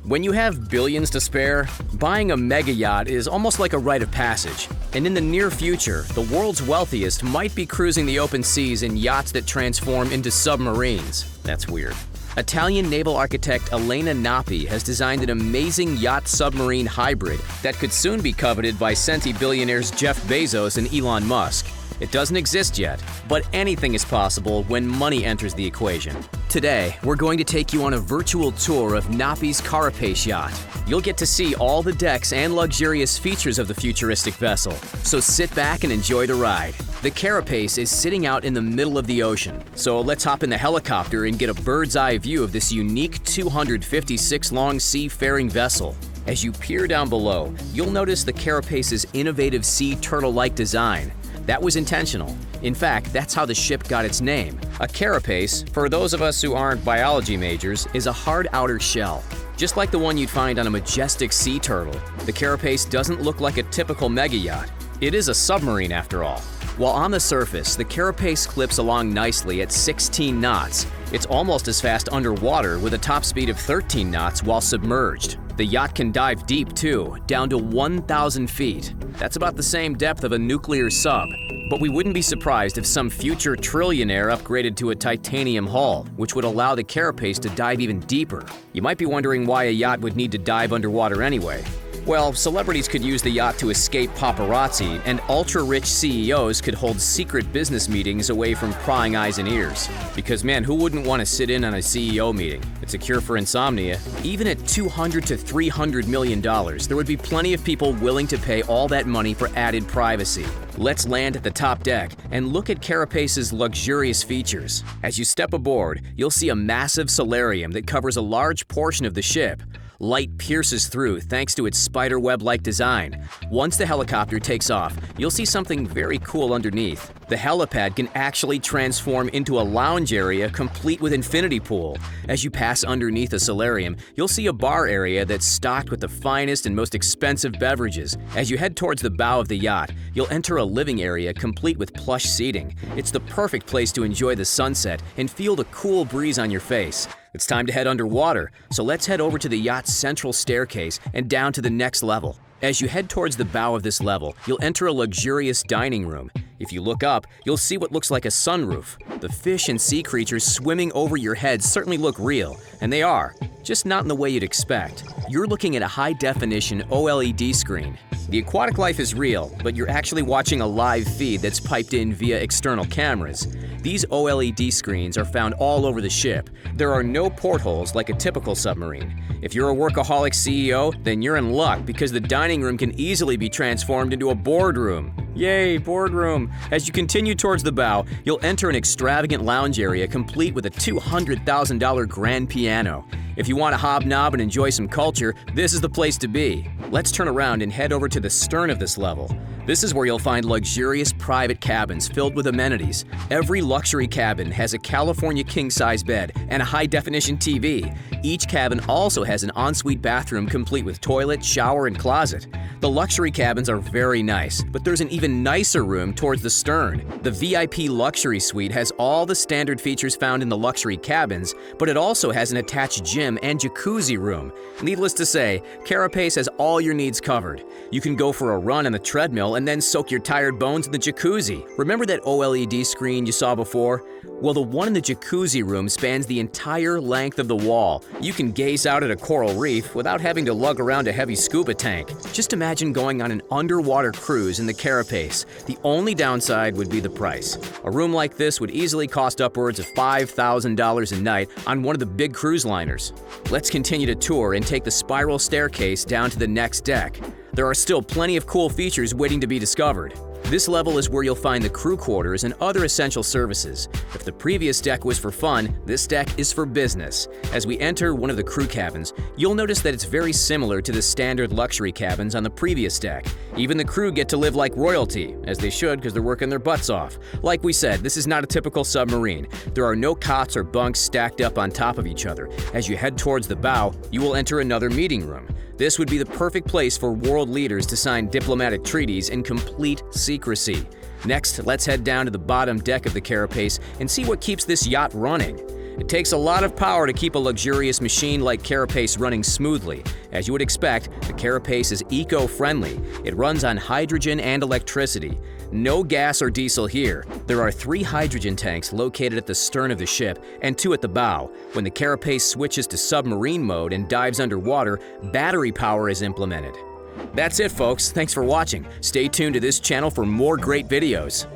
When you have billions to spare, buying a mega yacht is almost like a rite of passage. And in the near future, the world's wealthiest might be cruising the open seas in yachts that transform into submarines. That's weird. Italian naval architect Elena Nappi has designed an amazing yacht submarine hybrid that could soon be coveted by billionaires Jeff Bezos and Elon Musk. It doesn't exist yet, but anything is possible when money enters the equation. Today, we're going to take you on a virtual tour of Nappi's Carapace yacht. You'll get to see all the decks and luxurious features of the futuristic vessel, so sit back and enjoy the ride. The Carapace is sitting out in the middle of the ocean, so let's hop in the helicopter and get a bird's eye view of this unique 256-long seafaring vessel. As you peer down below, you'll notice the Carapace's innovative sea turtle-like design. That was intentional. In fact, that's how the ship got its name. A carapace, for those of us who aren't biology majors, is a hard outer shell. Just like the one you'd find on a majestic sea turtle, the Carapace doesn't look like a typical mega yacht. It is a submarine after all. While on the surface, the Carapace clips along nicely at 16 knots. It's almost as fast underwater with a top speed of 13 knots while submerged. The yacht can dive deep too, down to 1,000 feet. That's about the same depth of a nuclear sub. But we wouldn't be surprised if some future trillionaire upgraded to a titanium hull, which would allow the Carapace to dive even deeper. You might be wondering why a yacht would need to dive underwater anyway. Well, celebrities could use the yacht to escape paparazzi, and ultra-rich CEOs could hold secret business meetings away from prying eyes and ears. Because man, who wouldn't want to sit in on a CEO meeting? It's a cure for insomnia. Even at $200 to $300 million, there would be plenty of people willing to pay all that money for added privacy. Let's land at the top deck and look at Carapace's luxurious features. As you step aboard, you'll see a massive solarium that covers a large portion of the ship. Light pierces through thanks to its spider web-like design. Once the helicopter takes off, you'll see something very cool underneath. The helipad can actually transform into a lounge area complete with infinity pool. As you pass underneath the solarium, you'll see a bar area that's stocked with the finest and most expensive beverages. As you head towards the bow of the yacht, you'll enter a living area complete with plush seating. It's the perfect place to enjoy the sunset and feel the cool breeze on your face. It's time to head underwater, so let's head over to the yacht's central staircase and down to the next level. As you head towards the bow of this level, you'll enter a luxurious dining room. If you look up, you'll see what looks like a sunroof. The fish and sea creatures swimming over your head certainly look real, and they are, just not in the way you'd expect. You're looking at a high-definition OLED screen. The aquatic life is real, but you're actually watching a live feed that's piped in via external cameras. These OLED screens are found all over the ship. There are no portholes like a typical submarine. If you're a workaholic CEO, then you're in luck because the dining room can easily be transformed into a boardroom. Yay, boardroom! As you continue towards the bow, you'll enter an extravagant lounge area complete with a $200,000 grand piano. If you want to hobnob and enjoy some culture, this is the place to be. Let's turn around and head over to the stern of this level. This is where you'll find luxurious private cabins filled with amenities. Every luxury cabin has a California king-size bed and a high-definition TV. Each cabin also has an ensuite bathroom complete with toilet, shower, and closet. The luxury cabins are very nice, but there's an even nicer room towards the stern. The VIP luxury suite has all the standard features found in the luxury cabins, but it also has an attached gym and jacuzzi room. Needless to say, Carapace has all your needs covered. You can go for a run on the treadmill and then soak your tired bones in the jacuzzi. Remember that OLED screen you saw before? Well, the one in the jacuzzi room spans the entire length of the wall. You can gaze out at a coral reef without having to lug around a heavy scuba tank. Just imagine going on an underwater cruise in the Carapace. The only downside would be the price. A room like this would easily cost upwards of $5,000 a night on one of the big cruise liners. Let's continue to tour and take the spiral staircase down to the next deck. There are still plenty of cool features waiting to be discovered. This level is where you'll find the crew quarters and other essential services. If the previous deck was for fun, this deck is for business. As we enter one of the crew cabins, you'll notice that it's very similar to the standard luxury cabins on the previous deck. Even the crew get to live like royalty, as they should because they're working their butts off. Like we said, this is not a typical submarine. There are no cots or bunks stacked up on top of each other. As you head towards the bow, you will enter another meeting room. This would be the perfect place for world leaders to sign diplomatic treaties in complete secrecy. Next, let's head down to the bottom deck of the Carapace and see what keeps this yacht running. It takes a lot of power to keep a luxurious machine like Carapace running smoothly. As you would expect, the Carapace is eco-friendly. It runs on hydrogen and electricity. No gas or diesel here. There are 3 hydrogen tanks located at the stern of the ship and 2 at the bow. When the Carapace switches to submarine mode and dives underwater, battery power is implemented. That's it, folks. Thanks for watching. Stay tuned to this channel for more great videos.